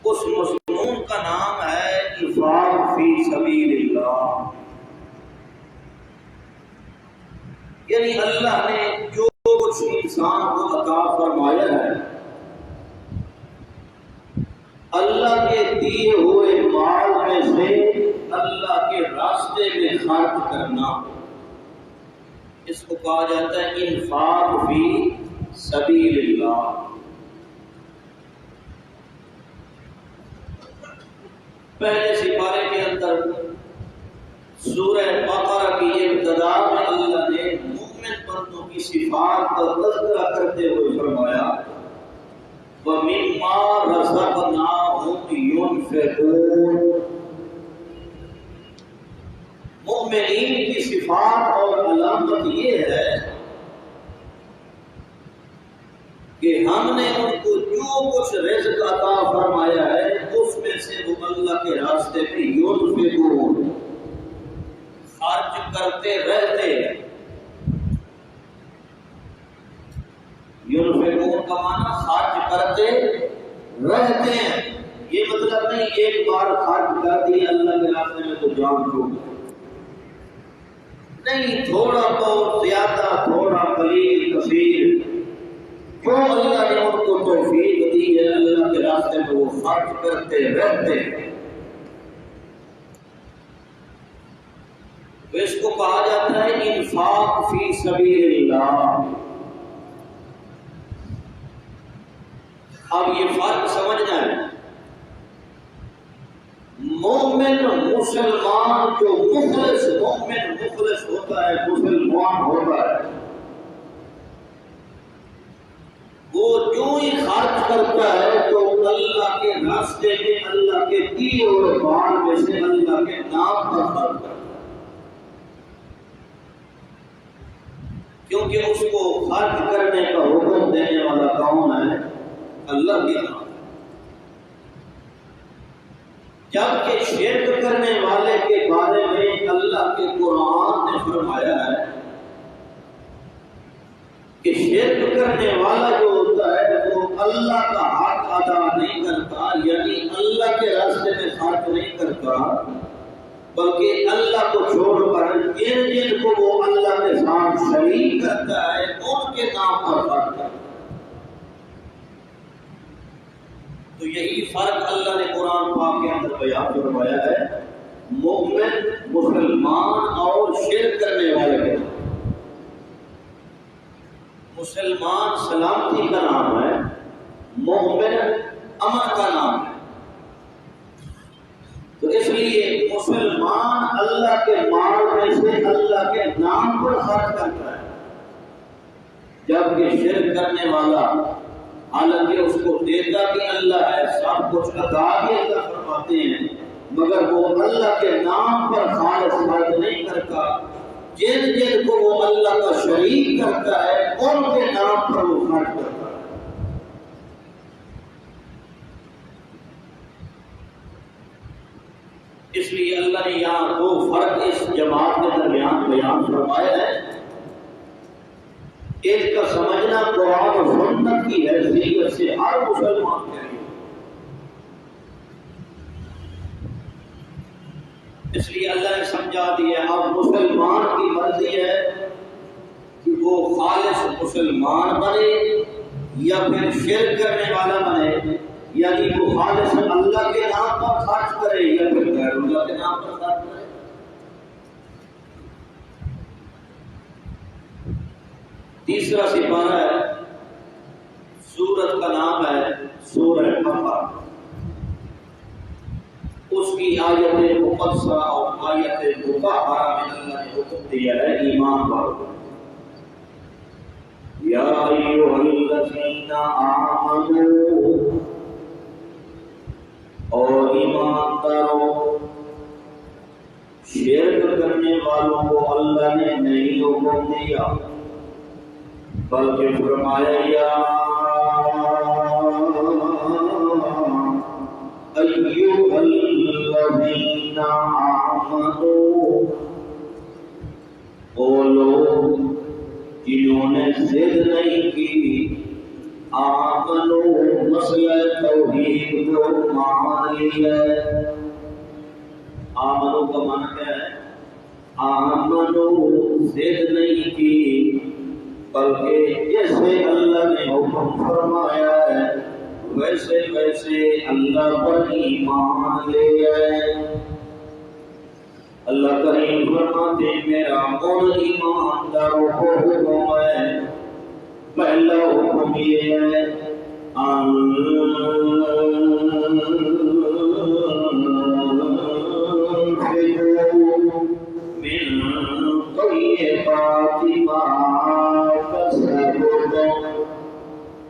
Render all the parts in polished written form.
اس مضمون کا نام ہے انفاق فی سبیل اللہ، یعنی اللہ نے جو کچھ انسان کو عطا فرمایا ہے اللہ کے دیے ہوئے مال میں سے اللہ کے راستے میں خرچ کرنا، اس کو کہا جاتا ہے انفاق فی سبیل اللہ۔ پہلے سپارے کے اندر سورہ بقرہ کی ابتدا میں اللہ نے مومن بندوں کی صفات کا تذکرہ کرتے ہوئے فرمایا وَمِمَّا رَزَقْنَاهُمْ يُنْفِقُونَ۔ مومنین کی صفات اور علامت یہ ہے کہ ہم نے ان کو جو کچھ رزق عطا فرمایا ہے اس میں سے وہ اللہ کے راستے میں ينفقون، خرچ کرتے رہتے ہیں۔ ينفقون کا معنی خرچ کرتے رہتے ہیں، یہ مطلب نہیں ایک بار خرچ کر دیا اللہ کے راستے میں تو جان چھوڑ نہیں، تھوڑا بہت زیادہ تھوڑا قلیل کثیر جو اللہ نے ان کو توفیق دی ہے اللہ کے راستے میں وہ خرچ کرتے رہتے ہیں۔ تو اس کو کہا جاتا ہے انفاق فی سبیل اللہ۔ اب یہ فرق سمجھنا ہے، مومن مسلمان جو مخلص مومن مخلص ہوتا ہے، مسلمان ہوتا ہے، وہ جو ہی خرچ کرتا ہے تو اللہ کے راستے میں اللہ کے دیے ہوئے مال میں سے اللہ کے نام پر خرچ کرتا ہے، کیونکہ اس کو خرچ کرنے کا حکم دینے والا کون ہے؟ اللہ کے نام۔ جبکہ شرک کرنے والے کے بارے میں اللہ کے قرآن نے فرمایا ہے کہ شرک کرنے والا جو ہوتا ہے وہ اللہ کا حق ادا نہیں کرتا، یعنی اللہ کے راستے میں خرچ نہیں کرتا، بلکہ اللہ کو چھوڑ کر جن کو وہ اللہ کے ساتھ شریک کرتا ہے ان کے نام پر خرچ کرتا ہے۔ تو یہی فرق اللہ نے قرآن پاک کے اندر بیان فرمایا ہے مومن مسلمان اور شرک کرنے والے کے۔ مسلمان سلامتی کا نام ہے، مومن امن کا نام ہے۔ تو اس لیے مسلمان اللہ کے مال میں سے اللہ کے نام پر خرچ کرتا ہے، جبکہ شرک کرنے والا حالانکہ اس کو دیتا بھی اللہ ہے، سب کچھ عطا بھی اللہ فرماتے ہیں، مگر وہ اللہ کے نام پر خالص خرچ نہیں کرتا، جن کو وہ اللہ کا شریک کرتا ہے ان کے نام پر وہ خرچ کرتا ہے۔ اس لیے اللہ نے یہاں دو فرق اس جماعت کے درمیان بیان فرمایا ہے، ایک کا سمجھنا قرآن و سنت کی حیثیت سے ہر مسلمان کے لیے، اس لیے اللہ نے سمجھا دیا اب مسلمان کی مرضی ہے کہ وہ خالص مسلمان بنے یا پھر شرک کرنے والا بنے، یعنی وہ خالص اللہ کے نام پر خرچ کرے یا پھر غیر اللہ کے نام پر خرچ کرے۔ تیسرا سپارہ ہے، سورت کا نام ہے سورہ بقرہ، اس کی آیت مقدسہ اور آیت مطہرہ میں اللہ نے حکم دیا ہے ایمان والوں، یا ایھا الذین آمنوا، اور ایمانداروں، شرک کرنے والوں کو اللہ نے نہیں حکم دیا بلکہ فرمایا یا ایھا الذین آمنوا، وہ لوگ جنہوں نے ضد نہیں کی، آمنو مسئلہ توحید کو مان لیا ہے۔ آمنو کا معنی کیا ہے؟ آمنو ضد نہیں کی، بلکہ جیسے اللہ نے حکم فرمایا ہے ویسے ویسے اللہ پر ایمان لے آئے۔ اللہ کریم فرماتے میرا اور ایمانداروں کو حکم ہے، پہلا حکم یہ ہے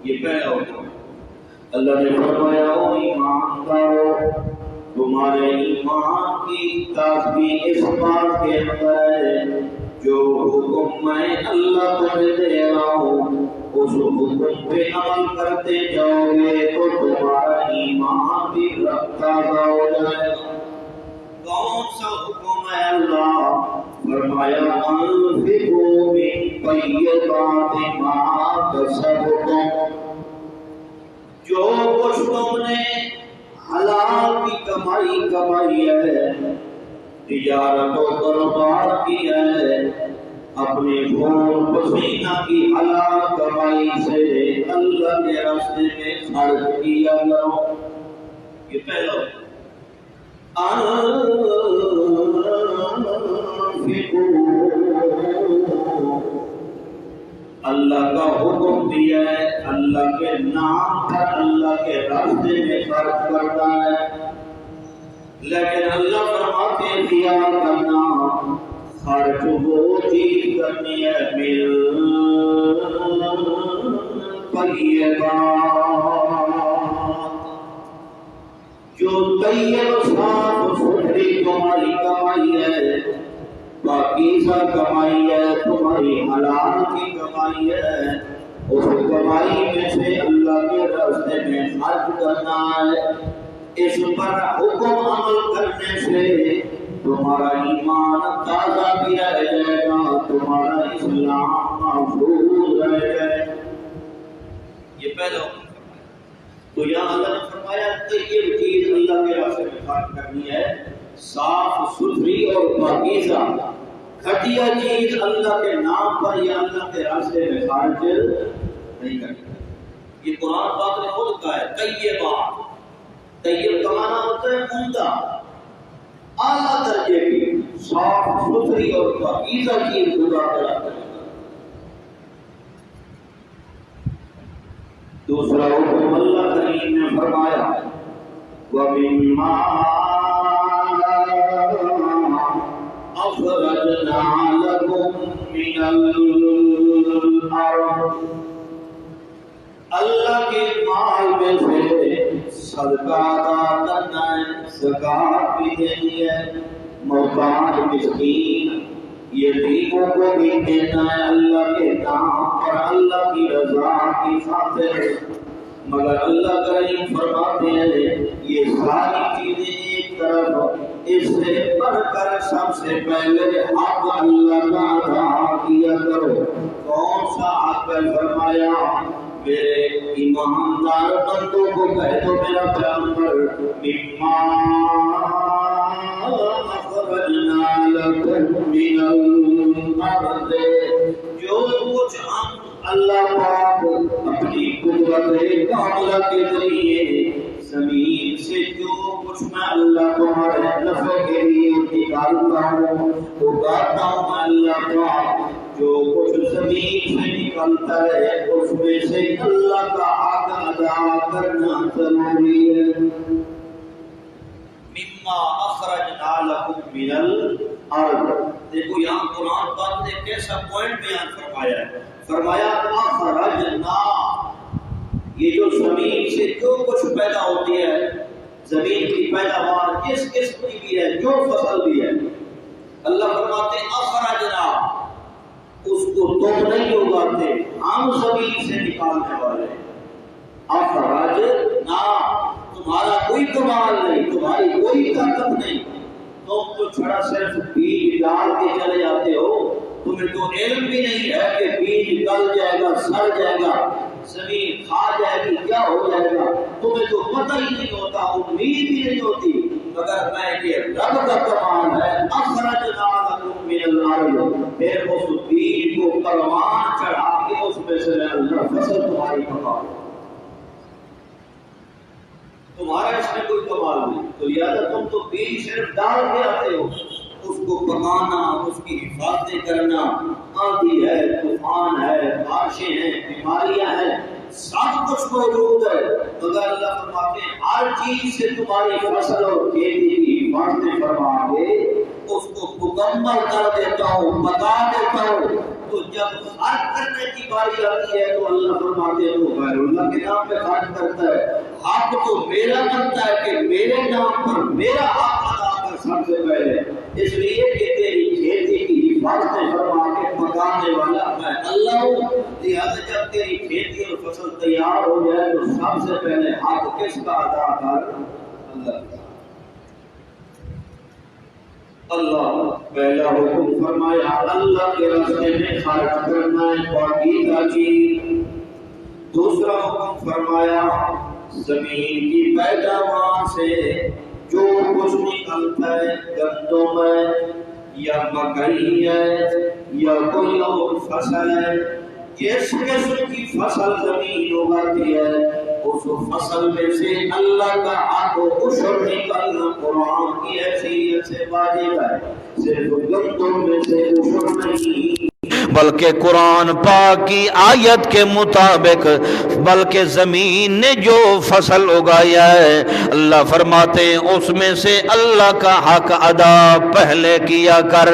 یہ پہلا حکم۔ اللہ نے فرمایا او ایماندارو، تمہارے ایمان کی تازگی اس بات کے اندر ہے جو حکم میں اللہ تمہیں دے رہا ہوں اس حکم پہ عمل کرتے جاؤ گے تو تمہارا ایمان بھی تازہ ہو جائے گا۔ کون سا حکم ہے؟ اللہ فرمایا انفقوا من طیبات ما کسبتم، جو کچھ تم نے حلال کی کمائی ہے، تجارت و کاروبار کی ہے، اپنے خون پسینہ کی حلال کمائی سے اللہ کے راستے میں خرچ کیا کرو۔ یہ پہلا اللہ کا حکم دیا ہے، اللہ کے نام پر اللہ کے راستے میں خرچ کرتا ہے، لیکن اللہ فرماتے ہیں دیا کرنا خرچ وہ چیز کرنی ہے جو طیب صاف ستھری تمہاری کمائی ہے، پاکیزہ کمائی ہے، تمہاری حلال کی کمائی ہے، اس کمائی میں سے اللہ کے راستے میں خرچ کرنا ہے۔ اس پر حکم عمل کرنے سے تمہارا ایمان تازہ بھی رہ جائے گا، تمہارا اسلام محفوظ رہ جائے گا۔ یہ پہلا حکم۔ تو یہاں اللہ نے فرمایا طیب چیز اللہ کے راستے میں خرچ کرنی ہے، صاف ستھری اور پاکیزہ، گھٹیا چیز اللہ کے نام پر یا اللہ کے راستے میں خرچ نہیں کرنی۔ یہ قرآن پاک نے خود کہا ہے طیبات۔ طیب کا معنی ہوتا ہے عمدہ، اعلیٰ درجے کی، صاف ستھری اور پاکیزہ چیز خدا کے راستے میں۔ دوسرا حکم اللہ کریم نے فرمایا وَمِمَّا أَخْرَجْنَا لَكُم مِّنَ الْأَرْضِ، اللہ کے مال میں سے صدقہ ادا کرنا ہے، زکات بھی دینی ہے، محتاج مسکین یتیموں کو بھی دینا ہے اللہ کے نام پر، اللہ کی رضا کی خاطر۔ مگر اللہ کریم فرماتے ہیں یہ ساری چیزیں ایک طرف، اس سے بڑھ کر سب سے پہلے حق اللہ کا ادا کیا کرو۔ کون سا حق ہے؟ فرمایا میرے ایماندار بندوں کو کہہ دو میرا پیغمبر مما اخرجنا لکم من الارض، جو کچھ ہم اللہ پاک اپنی قدرت کاملہ کے ذریعے زمین سے جو کچھ میں اللہ تمہارے نفع کے لیے نکالتا ہوں اگاتا ہوں، میں اللہ پاک جو کچھ زمین سے نکلتا ہے اس میں سے اللہ کا حق ادا کرنا ضروری ہے۔ مما اخرجنا لکم من الارض، دیکھو یہاں قرآن پاک نے کیسا پوائنٹ بیان فرمایا ہے، فرمایا اخرجنا، یہ جو زمین سے جو کچھ پیدا ہوتی ہے، زمین کی پیداوار جس قسم کی بھی ہے، جو فصل بھی ہے، اللہ فرماتے ہیں اخرجنا، اس کو تم نہیں اگاتے، ہم زمین سے نکالنے والے۔ اخرجنا، تمہارا کوئی کمال نہیں، تمہاری کوئی طاقت نہیں، تم تو چھڑا صرف بیج ڈال کے چلے جاتے ہو، تمہیں تو علم بھی نہیں ہے کہ بیج گل جائے گا، سڑ جائے گا، زمین کھا جائے گی، کیا ہو جائے گا، امید ہی نہیں ہوتی مگر میں یہ رب کا کمال ہے اخرجنا لکم من الارض، پھر اس بیج کو پروان چڑھا کے اس میں سے اللہ فصل تمہاری پکا، تمہارا اس میں کوئی کمال نہیں، تو لہٰذا تم تو بیج صرف ڈال کے آتے ہو، اس کو پکانا، اس کی حفاظتیں کرنا، آندھی ہے، طوفان ہے، بارشیں ہیں، بیماریاں ہیں، سب کچھ موجود ہے، مگر اللہ فرماتے ہیں ہر چیز سے تمہاری فصل اور کھیتی کی حفاظتیں فرما کے اس کو مکمل کر دیتا ہوں، پکا دیتا ہوں، تو جب خرچ کرنے کی باری آتی ہے تو اللہ فرماتے ہیں وہ غیر اللہ کے نام پہ خرچ کرتا ہے، حق تو میرا بنتا ہے کہ میرے نام پر میرا حق ادا کر سب سے پہلے، اس لیے کہ تیری کھیتی کی حفاظتیں فرما کے پکانے والا میں اللہ ہوں، لہذا جب تیری کھیتی اور فصل تیار ہو جائے تو سب سے پہلے حق کس کا ادا کر؟ اللہ کا۔ اللہ پہلا حکم فرمایا اللہ کے راستے میں خرچ کرنا ہے پاکیزہ چیز، دوسرا حکم فرمایا زمین کی پیداوار سے جو کچھ نکلتا ہے گندم ہے یا مکئی ہے یا کوئی اور فصل ہے، جس قسم کی فصل زمین اگاتی ہے اس فصل میں سے اللہ کا حق و عشر نکالنا قرآن کی حیثیت سے واجب ہے، صرف گندم میں سے عشر نہیں بلکہ قرآن پاک کی آیت کے مطابق بلکہ زمین نے جو فصل اگایا ہے اللہ فرماتے ہیں اس میں سے اللہ کا حق ادا پہلے کیا کر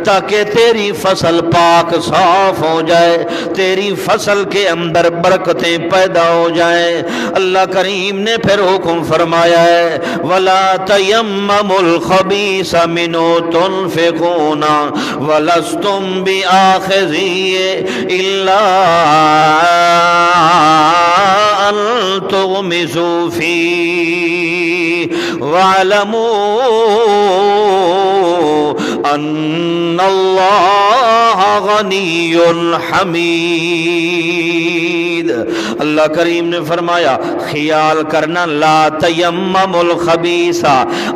تاکہ تیری فصل پاک صاف ہو جائے، تیری فصل کے اندر برکتیں پیدا ہو جائیں۔ اللہ کریم نے پھر حکم فرمایا ہے وَلَا تَيَمَّمُوا الْخَبِيثَ مِنْهُ تُنْفِقُونَ وَلَسْتُمْ بِآخِذِيهِ إِلَّا أَن تُغْمِسُوا فِيهِ وَاعْلَمُوا أَنَّ اللَّهَ غَنِيٌّ حَمِيدٌ۔ اللہ کریم نے فرمایا خیال کرنا لا تیمم الخبیث،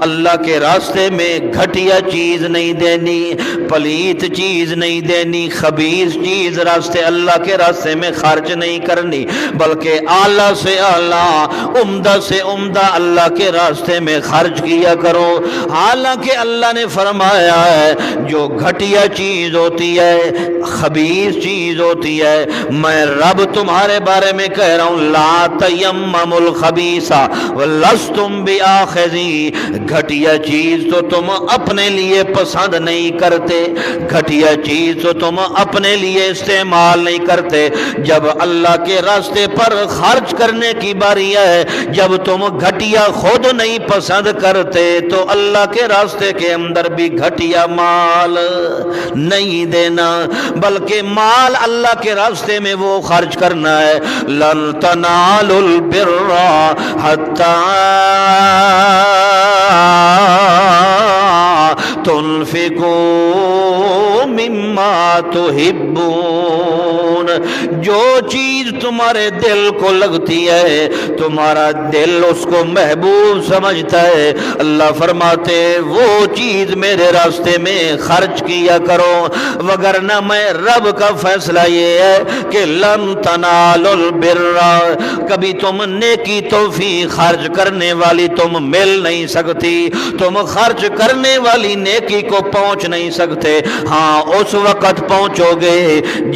اللہ کے راستے میں گھٹیا چیز نہیں دینی، پلیت چیز نہیں دینی، خبیث چیز راستے اللہ کے راستے میں خرچ نہیں کرنی، بلکہ اعلیٰ سے اعلیٰ عمدہ سے عمدہ اللہ کے راستے میں خرچ کیا کرو۔ حالانکہ اللہ نے فرمایا ہے جو گھٹیا چیز ہوتی ہے، خبیث چیز ہوتی ہے، میں رب تمہارے بارے میں کہہ رہا ہوں لا تیمم الخبیث ولستم بآخذی، گھٹیا چیز تو تم اپنے لیے پسند نہیں کرتے، گھٹیا چیز تو تم اپنے لیے استعمال نہیں کرتے، جب اللہ کے راستے پر خرچ کرنے کی باری ہے، جب تم گھٹیا خود نہیں پسند کرتے تو اللہ کے راستے کے اندر بھی گھٹیا مال نہیں دینا، بلکہ مال اللہ کے راستے میں وہ خرچ کرنا ہے۔ لن تنالوا البر حتى تنفقوا مما تحبون، جو چیز تمہارے دل کو لگتی ہے تمہارا دل اس کو محبوب سمجھتا ہے، اللہ فرماتے وہ چیز میرے راستے میں خرچ کیا کرو، وگرنہ میں رب کا فیصلہ یہ ہے کہ لن تنالوا البر، کبھی تم نیکی توفیق خرچ کرنے والی تم مل نہیں سکتی، تم خرچ کرنے والی نیکی کو پہنچ نہیں سکتے، ہاں اس وقت پہنچو گے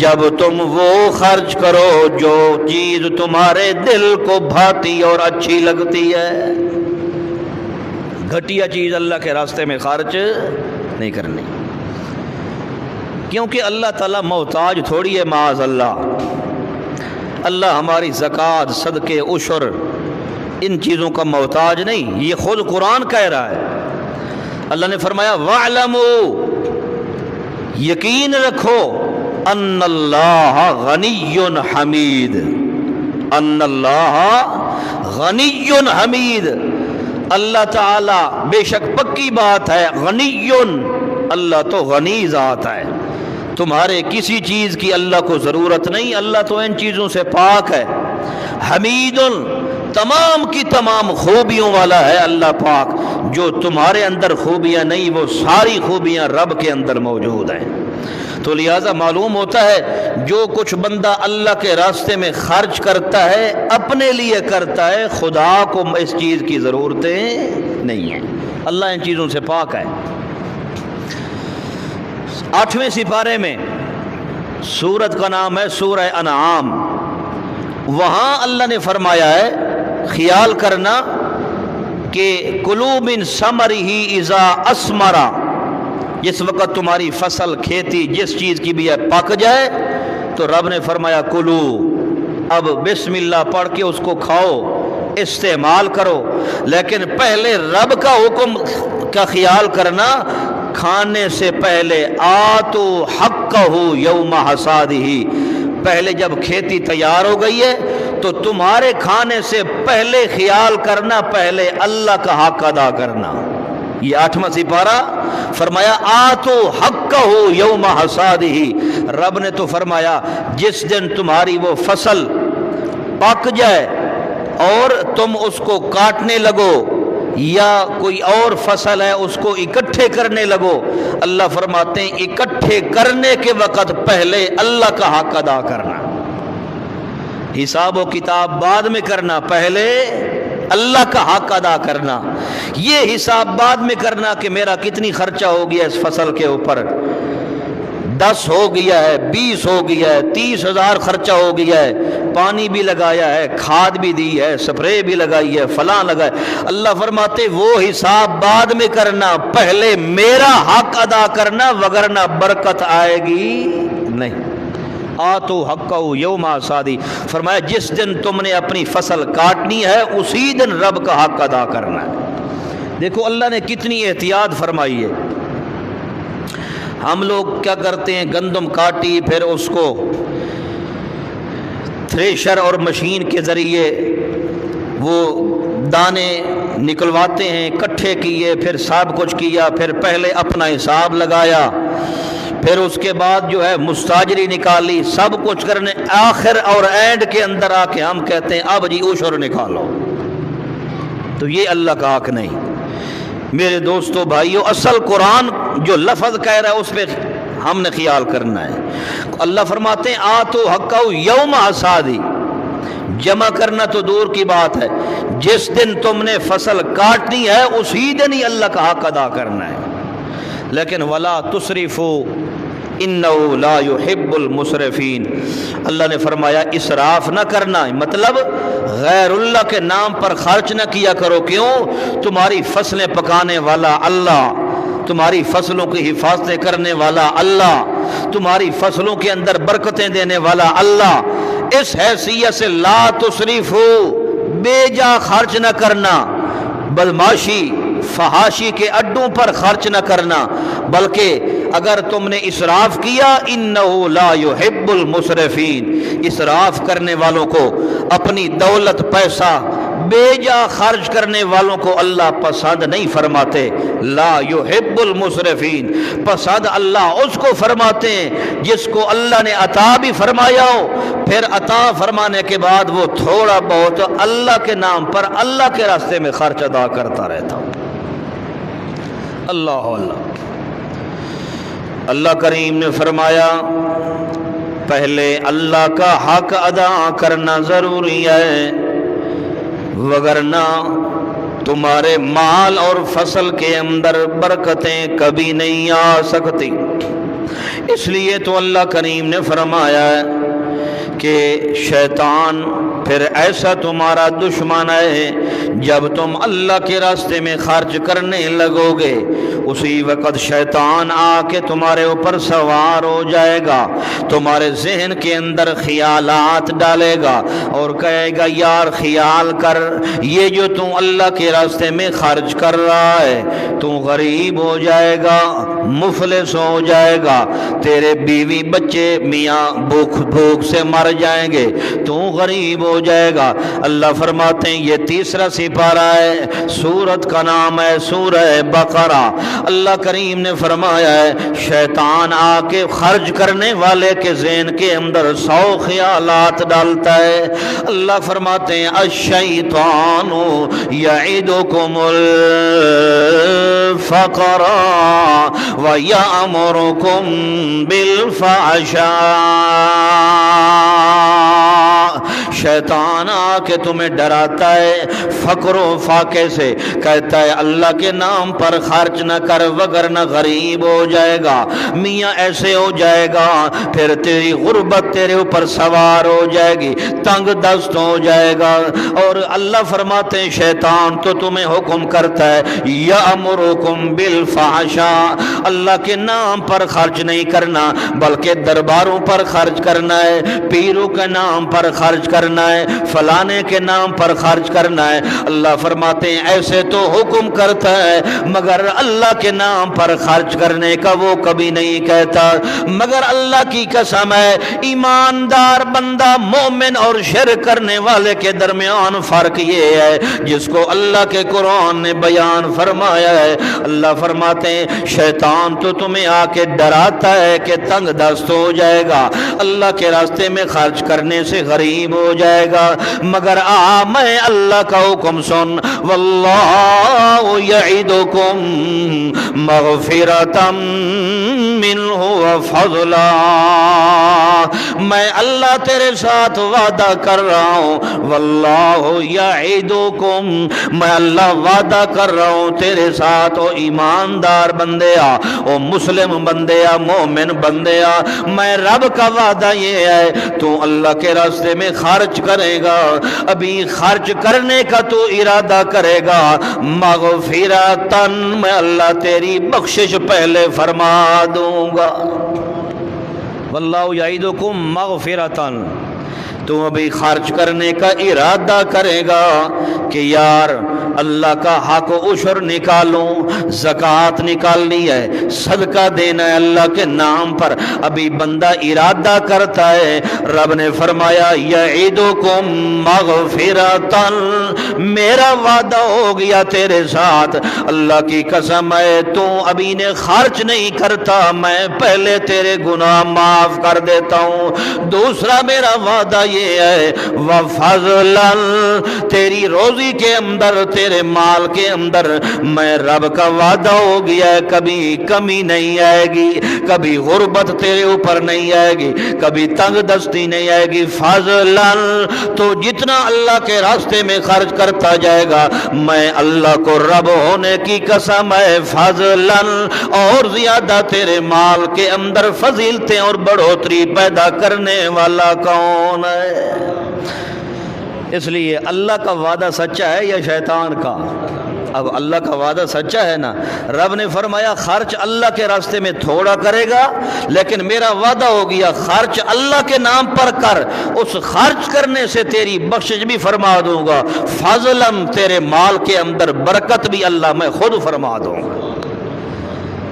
جب تم وہ خرچ کرو جو چیز تمہارے دل کو بھاتی اور اچھی لگتی ہے۔ گھٹیا چیز اللہ کے راستے میں خرچ نہیں کرنی، کیونکہ اللہ تعالیٰ محتاج تھوڑی ہے، معاذ اللہ، اللہ ہماری زکوٰۃ صدقے عشر ان چیزوں کا محتاج نہیں، یہ خود قرآن کہہ رہا ہے۔ اللہ نے فرمایا وَاعْلَمُوا، یقین رکھو ان اللہ غنی حمید، ان اللہ غنی حمید، اللہ تعالی بے شک پکی بات ہے، غنی، اللہ تو غنی ذات ہے، تمہارے کسی چیز کی اللہ کو ضرورت نہیں، اللہ تو ان چیزوں سے پاک ہے، حمید، تمام کی تمام خوبیوں والا ہے اللہ پاک. جو تمہارے اندر خوبیاں نہیں وہ ساری خوبیاں رب کے اندر موجود ہیں. تو لہٰذا معلوم ہوتا ہے جو کچھ بندہ اللہ کے راستے میں خرچ کرتا ہے اپنے لیے کرتا ہے، خدا کو اس چیز کی ضرورتیں نہیں ہیں. اللہ ان چیزوں سے پاک ہے. 8ویں سپارے میں سورت کا نام ہے سورہ انعام. وہاں اللہ نے فرمایا ہے خیال کرنا کہ کلوا من ثمرہ اذا اثمر، جس وقت تمہاری فصل کھیتی جس چیز کی بھی ہے پک جائے تو رب نے فرمایا کلو، اب بسم اللہ پڑھ کے اس کو کھاؤ، استعمال کرو. لیکن پہلے رب کا حکم کا خیال کرنا، کھانے سے پہلے آتو حقہ یوم حصادہ. پہلے جب کھیتی تیار ہو گئی ہے تو تمہارے کھانے سے پہلے خیال کرنا، پہلے اللہ کا حق ادا کرنا. یہ 8واں سپارہ فرمایا آتو حقہ یوم حصادہ. رب نے تو فرمایا جس دن تمہاری وہ فصل پک جائے اور تم اس کو کاٹنے لگو یا کوئی اور فصل ہے اس کو اکٹھے کرنے لگو، اللہ فرماتے ہیں اکٹھے کرنے کے وقت پہلے اللہ کا حق ادا کرنا. حساب و کتاب بعد میں کرنا، پہلے اللہ کا حق ادا کرنا. یہ حساب بعد میں کرنا کہ میرا کتنی خرچہ ہو گیا اس فصل کے اوپر، 10 ہو گیا ہے، 20 ہو گیا ہے، 30,000 خرچہ ہو گیا ہے، پانی بھی لگایا ہے، کھاد بھی دی ہے، سپرے بھی لگائی ہے، فلاں لگا ہے. اللہ فرماتے وہ حساب بعد میں کرنا، پہلے میرا حق ادا کرنا، وگرنہ برکت آئے گی نہیں. آتو حقہ یوم حصادہ. فرمایا جس دن تم نے اپنی فصل کاٹنی ہے اسی دن رب کا حق ادا کرنا ہے. دیکھو اللہ نے کتنی احتیاط فرمائی ہے. ہم لوگ کیا کرتے ہیں، گندم کاٹی پھر اس کو تھریشر اور مشین کے ذریعے وہ دانے نکلواتے ہیں، کٹھے کیے، پھر سب کچھ کیا، پھر پہلے اپنا حساب لگایا، پھر اس کے بعد جو ہے مستاجری نکالی، سب کچھ کرنے، آخر اور اینڈ کے اندر آ کے ہم کہتے ہیں اب جی عشر نکالو. تو یہ اللہ کا حق نہیں. میرے دوستو بھائیو، اصل قرآن جو لفظ کہہ رہا ہے اس پہ ہم نے خیال کرنا ہے. اللہ فرماتے ہیں آتو حقہ یوم حصادہ. جمع کرنا تو دور کی بات ہے، جس دن تم نے فصل کاٹنی ہے اسی دن ہی اللہ کا حق ادا کرنا ہے. لیکن ولا تسرفوا انہ لا يحب المسرفین. اللہ نے فرمایا اسراف نہ کرنا، مطلب غیر اللہ کے نام پر خرچ نہ کیا کرو. کیوں؟ تمہاری فصلیں پکانے والا اللہ، تمہاری فصلوں کی حفاظتیں کرنے والا اللہ، تمہاری فصلوں کے اندر برکتیں دینے والا اللہ. اس حیثیت سے لا تسرفوا، بے جا خرچ نہ کرنا، بدماشی فحاشی کے اڈوں پر خرچ نہ کرنا، بلکہ اگر تم نے اسراف کیا انہ لا يحب المسرفین، اسراف کرنے والوں کو، اپنی دولت پیسہ بے جا خرچ کرنے والوں کو اللہ پسند نہیں فرماتے. لا يحب المسرفین، پسند اللہ اس کو فرماتے ہیں جس کو اللہ نے عطا بھی فرمایا ہو، پھر عطا فرمانے کے بعد وہ تھوڑا بہت اللہ کے نام پر اللہ کے راستے میں خرچ ادا کرتا رہتا. اللہ اللہ. اللہ کریم نے فرمایا پہلے اللہ کا حق ادا کرنا ضروری ہے، وگرنہ تمہارے مال اور فصل کے اندر برکتیں کبھی نہیں آ سکتی. اس لیے تو اللہ کریم نے فرمایا کہ شیطان پھر ایسا تمہارا دشمن ہے، جب تم اللہ کے راستے میں خرچ کرنے لگو گے اسی وقت شیطان آ کے تمہارے اوپر سوار ہو جائے گا، تمہارے ذہن کے اندر خیالات ڈالے گا اور کہے گا یار خیال کر، یہ جو تم اللہ کے راستے میں خرچ کر رہا ہے تو غریب ہو جائے گا، مفلس ہو جائے گا، تیرے بیوی بچے میاں بھوک سے مر جائیں گے، تو غریب ہو جائے گا. اللہ فرماتے ہیں یہ تیسرا سپارہ ہے، سورت کا نام ہے سورہ بقرہ۔ اللہ کریم نے فرمایا ہے شیطان آ کے خرچ کرنے والے کے ذہن کے اندر 100 خیالات ڈالتا ہے۔ اللہ فرماتے ہیں الشیطان یعدکم الفقر ویأمرکم بالفحشاء۔ شیطان آ کے تمہیں ڈراتا ہے فقر و فاقے سے، کہتا ہے اللہ کے نام پر خرچ نہ کر وگرنہ غریب ہو جائے گا، میاں ایسے ہو جائے گا، پھر تیری غربت تیرے اوپر سوار ہو جائے گی، تنگ دست ہو جائے گا۔ اور اللہ فرماتے ہیں شیطان تو تمہیں حکم کرتا ہے یأمرکم بالفحشاء، اللہ کے نام پر خرچ نہیں کرنا بلکہ درباروں پر خرچ کرنا ہے، پیروں کے نام پر خرچ کرنا ہے، فلانے کے نام پر خرچ کرنا ہے۔ اللہ فرماتے ہیں ایسے تو حکم کرتا ہے مگر اللہ کے نام پر خرچ کرنے کا وہ کبھی نہیں کہتا۔ مگر اللہ کی قسم ہے ایماندار بندہ مومن اور شرک کرنے والے کے درمیان فرق یہ ہے جس کو اللہ کے قرآن نے بیان فرمایا ہے۔ اللہ فرماتے ہیں شیطان تو تمہیں آ کے ڈراتا ہے کہ تنگ دست ہو جائے گا، اللہ کے راستے میں خرچ کرنے سے غریب ہو جائے گا، مگر میں اللہ کا حکم سن، واللہ یعدکم مغفرۃ منہ وفضلا، میں اللہ تیرے ساتھ وعدہ کر رہا ہوں، واللہ یعدکم، میں اللہ وعدہ کر رہا ہوں تیرے ساتھ، او ایماندار بندیا، او مسلم بندیا، مومن بندیا، میں رب کا وعدہ یہ ہے تو اللہ کے راستے میں خرچ کرے گا، ابھی خرچ کرنے کا تو ارادہ کرے گا، مغفرتاً، میں اللہ تیری بخشش پہلے فرما دوں گا۔ واللہ یعدکم مغفرتاً، تو ابھی خرچ کرنے کا ارادہ کرے گا کہ یار اللہ کا حق عشر نکالوں، زکوٰۃ نکالنی ہے، صدقہ دینا ہے اللہ کے نام پر، ابھی بندہ ارادہ کرتا ہے، رب نے فرمایا یعدکم مغفرۃ، میرا وعدہ ہو گیا تیرے ساتھ، اللہ کی قسم ہے تو ابھی نے خرچ نہیں کرتا میں پہلے تیرے گناہ معاف کر دیتا ہوں۔ دوسرا میرا وعدہ یہ ہے وفضلا، تیری روزی کے اندر تیرے مال کے اندر میں رب کا وعدہ ہو گیا ہے کبھی کمی نہیں آئے گی، کبھی غربت تیرے اوپر نہیں آئے گی، کبھی تنگ دستی نہیں آئے گی، فضلا، تو جتنا اللہ کے راستے میں خرچ کرتا جائے گا میں اللہ کو رب ہونے کی قسم ہے فضلا اور زیادہ تیرے مال کے اندر فضیلتیں اور بڑھوتری پیدا کرنے والا کون ہے؟ اس لیے اللہ کا وعدہ سچا ہے یا شیطان کا؟ اب اللہ کا وعدہ سچا ہے نا، رب نے فرمایا خرچ اللہ کے راستے میں تھوڑا کرے گا لیکن میرا وعدہ ہو گیا خرچ اللہ کے نام پر کر، اس خرچ کرنے سے تیری بخشش بھی فرما دوں گا، فضلاً تیرے مال کے اندر برکت بھی اللہ میں خود فرما دوں گا۔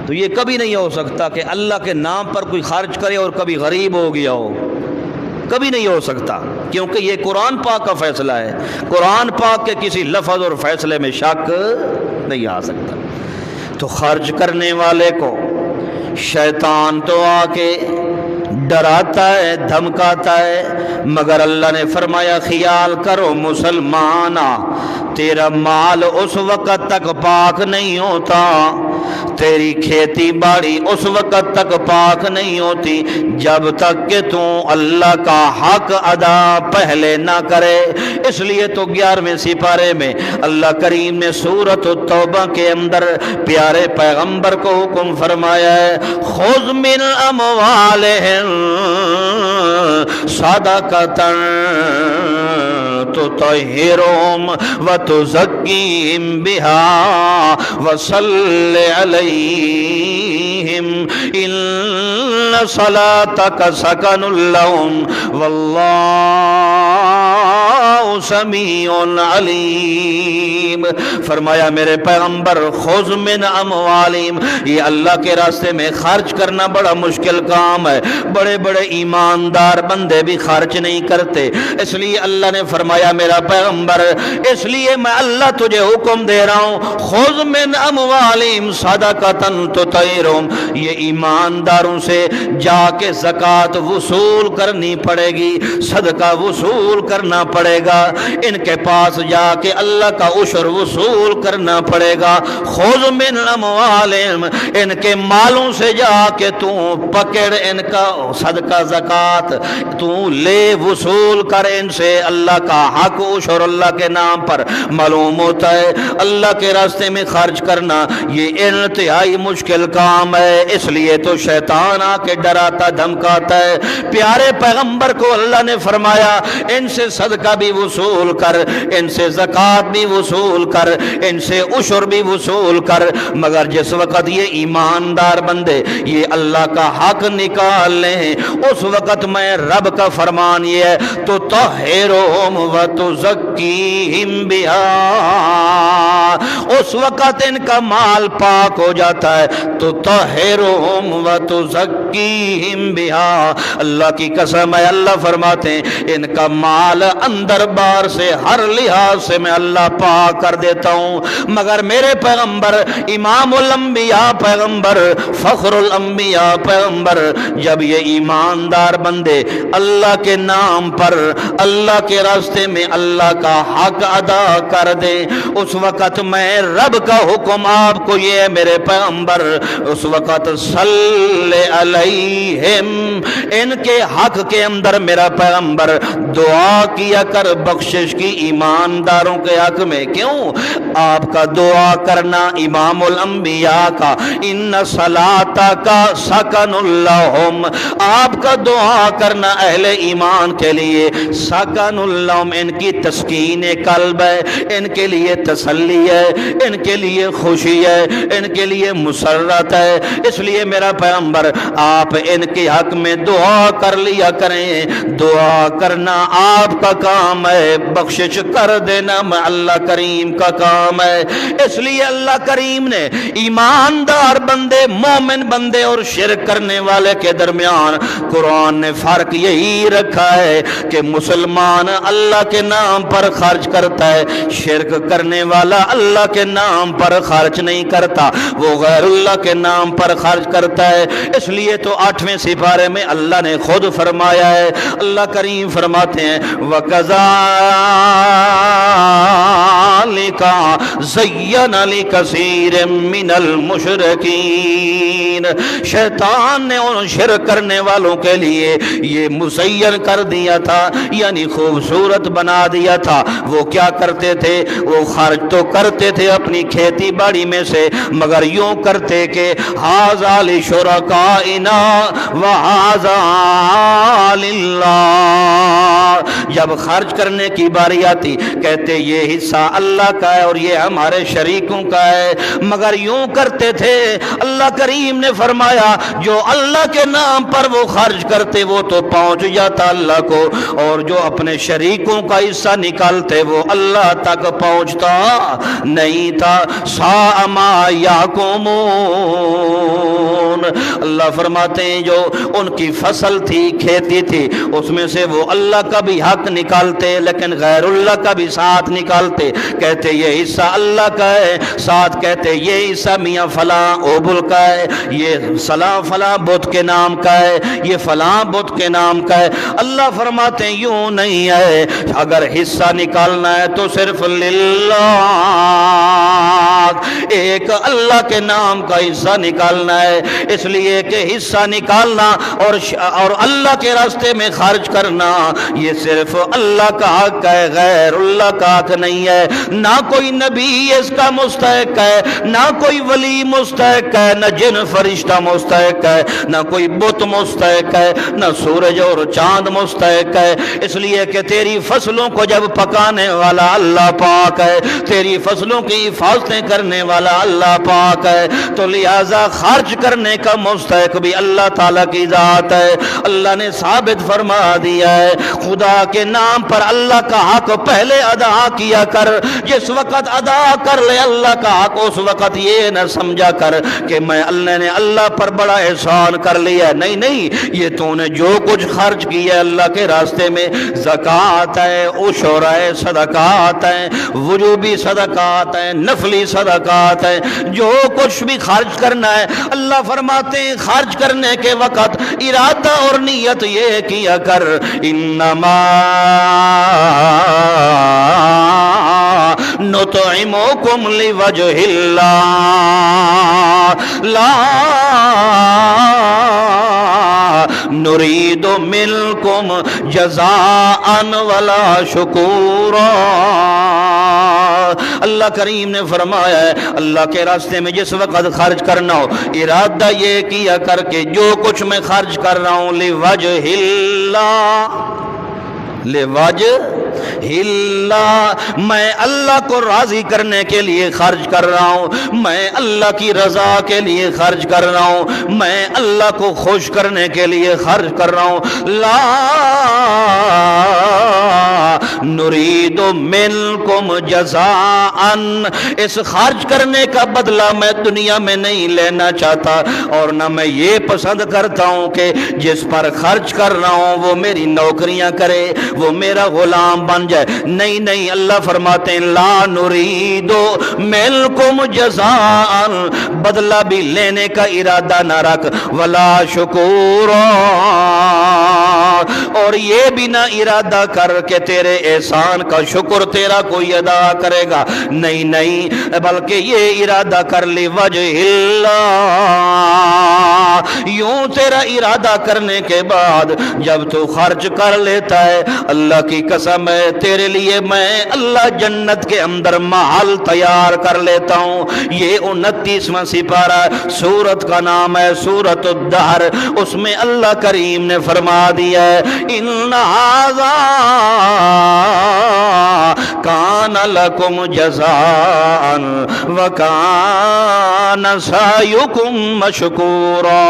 تو یہ کبھی نہیں ہو سکتا کہ اللہ کے نام پر کوئی خرچ کرے اور کبھی غریب ہو گیا ہو، کبھی نہیں ہو سکتا، کیونکہ یہ قرآن پاک کا فیصلہ ہے، قرآن پاک کے کسی لفظ اور فیصلے میں شک نہیں آ سکتا۔ تو خرچ کرنے والے کو شیطان تو آ کے ڈراتا ہے، دھمکاتا ہے، مگر اللہ نے فرمایا خیال کرو مسلمانہ، تیرا مال اس وقت تک پاک نہیں ہوتا، تیری کھیتی باڑی اس وقت تک پاک نہیں ہوتی جب تک کہ تو اللہ کا حق ادا پہلے نہ کرے۔ اس لیے تو 11ویں سپارے میں اللہ کریم نے سورۃ التوبہ کے اندر پیارے پیغمبر کو حکم فرمایا ہے خذ من اموالہم صدقۃ تطہرہم وتزکیہم بہا وصلی علیہم ان ان صلاتک سکن لہم واللہ سمیع علیم۔ فرمایا میرے پیغمبر خذ من اموالہم، یہ اللہ کے راستے میں خرچ کرنا بڑا مشکل کام ہے، بڑے بڑے ایماندار بندے بھی خرچ نہیں کرتے، اس لیے اللہ نے فرمایا میرا پیغمبر اس لیے میں اللہ تجھے حکم دے رہا ہوں خذ من اموالہم صدقۃ تطہرہم، یہ ایمانداروں سے جا کے زکوٰۃ وصول کرنی پڑے گی، صدقہ وصول کرنا پڑے گا، ان کے پاس جا کے اللہ کا عشر وصول کرنا پڑے گا۔ خذ من اموالہم، ان کے مالوں سے جا کے تو پکڑ ان کا صدقہ زکوٰۃ تو لے، وصول کر ان سے اللہ کا حق عشر اللہ کے نام پر۔ معلوم ہوتا ہے اللہ کے راستے میں خرچ کرنا یہ انتہائی مشکل کام ہے، اس لیے تو شیطان آ کے ڈراتا دھمکاتا ہے۔ پیارے پیغمبر کو اللہ نے فرمایا ان سے صدقہ بھی وصول کر، ان سے زکوٰۃ بھی وصول کر، ان سے عشر بھی وصول کر، مگر جس وقت یہ ایماندار بندے یہ اللہ کا حق نکال لیں اس وقت میں رب کا فرمان یہ ہے تو طہرہم وتزکیہم بہا، اس وقت ان کا مال پاک ہو جاتا ہے تو طہرہم وتزکیہم بہا۔ اللہ کی قسم ہے اللہ فرماتے ہیں ان کا مال اندر باہر سے ہر لحاظ سے میں اللہ پاک کر دیتا ہوں، مگر میرے پیغمبر امام الانبیاء پیغمبر فخر الانبیاء پیغمبر جب یہ ایماندار بندے اللہ کے نام پر اللہ کے راستے میں اللہ کا حق ادا کر دیں اس وقت میں رب کا حکم آپ کو یہ ہے میرے پیغمبر اس وقت صلی علیہم، ان کے حق کے اندر میرا پیغمبر دعا کیا کر بخشش کی ایمانداروں کے حق میں۔ کیوں؟ آپ کا دعا کرنا امام الانبیاء کا ان صلاتک سکن لہم، آپ کا دعا کرنا اہل ایمان کے لیے سکن لہم، ان کی تسکین قلب ہے، ان کے لیے تسلی ہے، ان کے لیے خوشی ہے، ان کے لیے مسرت ہے، اس لیے میرا پیغمبر آپ ان کے حق میں دعا کر لیا کریں، دعا کرنا آپ کا کام ہے، بخشش کر دینا اللہ کریم کا کام ہے۔ اس لیے اللہ کریم نے ایماندار بندے مومن بندے اور شرک کرنے والے کے درمیان قرآن نے فرق یہی رکھا ہے کہ مسلمان اللہ کے نام پر خرچ کرتا ہے، شرک کرنے والا اللہ کے نام پر خرچ نہیں کرتا، وہ غیر اللہ کے نام پر خرچ کرتا ہے۔ اس لیے تو 8ویں سپارے میں اللہ نے خود فرمایا ہے، اللہ کریم فرماتے ہیں وَكَذَلِكَ زَيَّنَ لِكَثِيرٍ مِّنَ الْمُشْرِكِينَ، شیطان نے ان شرک کرنے والوں کے لیے یہ مزین کر دیا تھا، یعنی خوبصورت بنا دیا تھا۔ وہ کیا کرتے تھے؟ وہ خرچ تو کرتے تھے اپنی کھیتی باڑی میں سے، مگر یوں کرتے کہ ھذا لشرکائنا وھذا للہ، جب خرچ کرنے کی باری آتی کہتے یہ حصہ اللہ کا ہے اور یہ ہمارے شریکوں کا ہے، مگر یوں کرتے تھے۔ اللہ کریم نے فرمایا جو اللہ کے نام پر وہ خرچ کرتے وہ تو پہنچ جاتا اللہ کو، اور جو اپنے شریکوں کا حصہ نکالتے وہ اللہ تک پہنچتا نہیں تھا۔ ساء ما یحکمون، اللہ فرماتے ہیں جو ان کی فصل تھی کھیتی تھی اس میں سے وہ اللہ کا بھی حق نکالتے لیکن غیر اللہ کا بھی ساتھ نکالتے، کہتے یہ حصہ اللہ کا ہے، ساتھ کہتے یہ حصہ میاں فلاں اوبل کا ہے، یہ فلاں فلاں بت کے نام کا ہے، یہ فلاں بت کے نام کا ہے۔ اللہ فرماتے ہیں یوں نہیں ہے، اگر حصہ نکالنا ہے تو صرف للہ، ایک اللہ کے نام کا حصہ نکالنا ہے، اس لیے کہ حصہ نکالنا اور اللہ کے راستے میں خرچ کرنا یہ صرف اللہ کا حق ہے، غیر اللہ کا حق نہیں ہے۔ نہ کوئی نبی اس کا مستحق ہے، نہ کوئی ولی مستحق ہے، نہ جن فرشتہ مستحق ہے، نہ کوئی بت مستحق ہے، نہ سورج اور چاند مستحق ہے، اس لیے کہ تیری فصلوں کو جب پکانے والا اللہ پاک ہے، تیری فصلوں کی حفاظتیں کرنے والا والا اللہ پاک ہے، تو لہذا خرچ کرنے کا مستحق بھی اللہ تعالیٰ کی ذات ہے۔ اللہ نے ثابت فرما دیا ہے خدا کے نام پر اللہ کا حق پہلے ادا کیا کر۔ جس وقت ادا کر لے اللہ کا حق اس وقت یہ نہ سمجھا کر کہ میں اللہ نے اللہ پر بڑا احسان کر لیا، نہیں نہیں، یہ تو نے جو کچھ خرچ کیا اللہ کے راستے میں، زکوٰۃ ہے، عشر ہے، صدقات ہیں، وجوبی صدقات ہیں، نفلی صدقات ہیں، جو کچھ بھی خرچ کرنا ہے اللہ فرماتے ہیں خرچ کرنے کے وقت ارادہ اور نیت یہ کیا کر، انما نطعمکم لوجہ اللہ لا نرید منکم جزاء ولا شکورا۔ اللہ کریم نے فرمایا ہے اللہ کے راستے میں جس وقت خرچ کرنا ہو ارادہ یہ کیا کر کے جو کچھ میں خرچ کر رہا ہوں لوجہ اللہ، لوجہ اللہ، میں اللہ کو راضی کرنے کے لیے خرچ کر رہا ہوں، میں اللہ کی رضا کے لیے خرچ کر رہا ہوں، میں اللہ کو خوش کرنے کے لیے خرچ کر رہا ہوں۔ لا نرید منکم جزاء، اس خرچ کرنے کا بدلہ میں دنیا میں نہیں لینا چاہتا، اور نہ میں یہ پسند کرتا ہوں کہ جس پر خرچ کر رہا ہوں وہ میری نوکریاں کرے، وہ میرا غلام بن جائے، نہیں نہیں، اللہ فرماتے ہیں لا نرید منکم جزاء، بدلہ بھی لینے کا ارادہ نہ رکھ، ولا شکورا، اور یہ بھی نہ ارادہ کر کہ تیرے احسان کا شکر تیرا کوئی ادا کرے گا، نہیں نہیں، بلکہ یہ ارادہ کر لی وجہ اللہ۔ یوں تیرا ارادہ کرنے کے بعد جب تو خرچ کر لیتا ہے اللہ کی قسم ہے تیرے لیے میں اللہ جنت کے اندر محل تیار کر لیتا ہوں۔ یہ 29واں سپارہ سورت کا نام ہے سورت الدہر، اس میں اللہ کریم نے فرما دیا ہے ان ھذا کان لکم جزاء وکان سعیکم مشکورا۔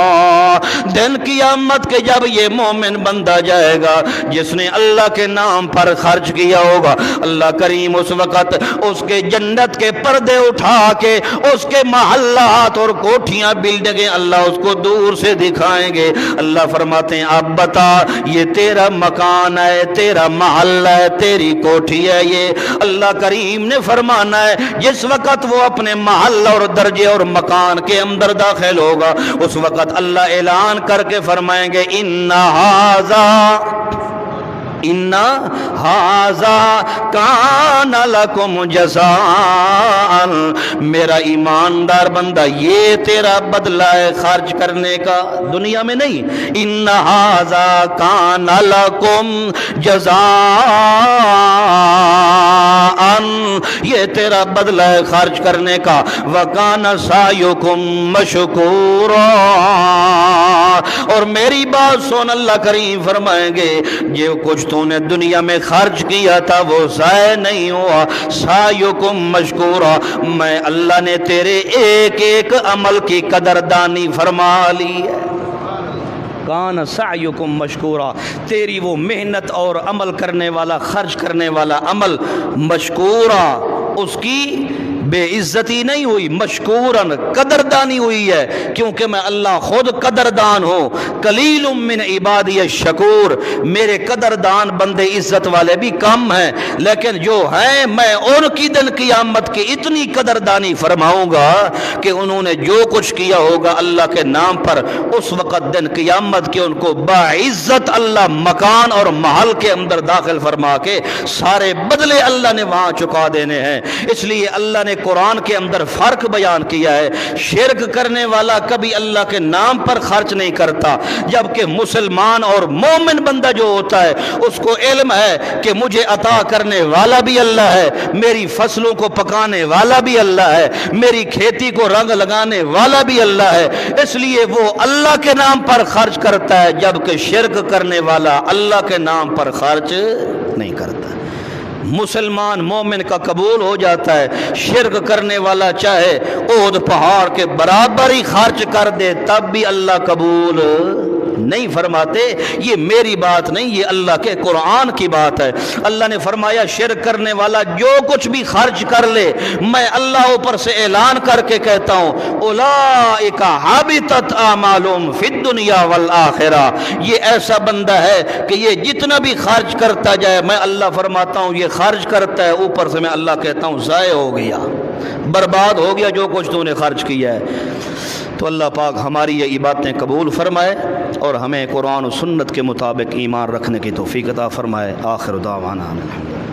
دن قیامت کے جب یہ مومن بندہ جائے گا جس نے اللہ کے نام پر خرچ کیا ہوگا، اللہ کریم اس وقت اس کے جنت کے پردے اٹھا کے اس کے محلات اور کوٹھیاں بلڈنگیں اللہ اس کو دور سے دکھائیں گے۔ اللہ فرماتے ہیں اب بتا یہ تیرا مکان ہے، تیرا محلہ ہے، تیری کوٹھی ہے یہ۔ اللہ کریم نے فرمانا ہے جس وقت وہ اپنے محلہ اور درجے اور مکان کے اندر داخل ہوگا اس وقت اللہ اعلان کر کے فرمائیں گے ان ھذا کان لکم جزاء، میرا ایماندار بندہ یہ تیرا بدلہ ہے خرچ کرنے کا، دنیا میں نہیں، ان ھذا کان لکم جزاء، یہ تیرا بدلہ ہے خرچ کرنے کا، وکان سعیکم مشکورا، اور میری بات سن اللہ کریم فرمائیں گے جو کچھ تو نے دنیا میں خرچ کیا تھا وہ ضائع نہیں ہوا، سعیکم مشکورا، میں اللہ نے تیرے ایک ایک عمل کی قدردانی فرما لی ہے۔ کان سعیکم مشکورا، تیری وہ محنت اور عمل کرنے والا خرچ کرنے والا عمل مشکورا، اس کی بے عزتی نہیں ہوئی، مشکورن قدردانی ہوئی ہے، کیونکہ میں اللہ خود قدردان ہوں۔ قلیل من عبادی الشکور، میرے قدردان بندے عزت والے بھی کم ہیں، لیکن جو ہیں میں ان کی دن قیامت کی اتنی قدردانی فرماؤں گا کہ انہوں نے جو کچھ کیا ہوگا اللہ کے نام پر، اس وقت دن قیامت کے ان کو باعزت اللہ مکان اور محل کے اندر داخل فرما کے سارے بدلے اللہ نے وہاں چکا دینے ہیں۔ اس لیے اللہ نے قرآن کے اندر فرق بیان کیا ہے، شرک کرنے والا کبھی اللہ کے نام پر خرچ نہیں کرتا، جبکہ مسلمان اور مومن بندہ جو ہوتا ہے اس کو علم ہے کہ مجھے عطا کرنے والا بھی اللہ ہے، میری فصلوں کو پکانے والا بھی اللہ ہے، میری کھیتی کو رنگ لگانے والا بھی اللہ ہے، اس لیے وہ اللہ کے نام پر خرچ کرتا ہے، جبکہ شرک کرنے والا اللہ کے نام پر خرچ نہیں کرتا۔ مسلمان مومن کا قبول ہو جاتا ہے، شرک کرنے والا چاہے احد پہاڑ کے برابر ہی خرچ کر دے تب بھی اللہ قبول نہیں فرماتے۔ یہ میری بات نہیں، یہ اللہ کے قرآن کی بات ہے۔ اللہ نے فرمایا شرک کرنے والا جو کچھ بھی خرچ کر لے، میں اللہ اوپر سے اعلان کر کے کہتا ہوں اولئک حبطت اعمالهم فی الدنیا والآخرہ، یہ ایسا بندہ ہے کہ یہ جتنا بھی خرچ کرتا جائے، میں اللہ فرماتا ہوں یہ خرچ کرتا ہے، اوپر سے میں اللہ کہتا ہوں ضائع ہو گیا، برباد ہو گیا جو کچھ تو نے خرچ کیا ہے۔ تو اللہ پاک ہماری یہ باتیں قبول فرمائے اور ہمیں قرآن و سنت کے مطابق ایمان رکھنے کی توفیق عطا فرمائے۔ آخر دعوانا الحمدللہ۔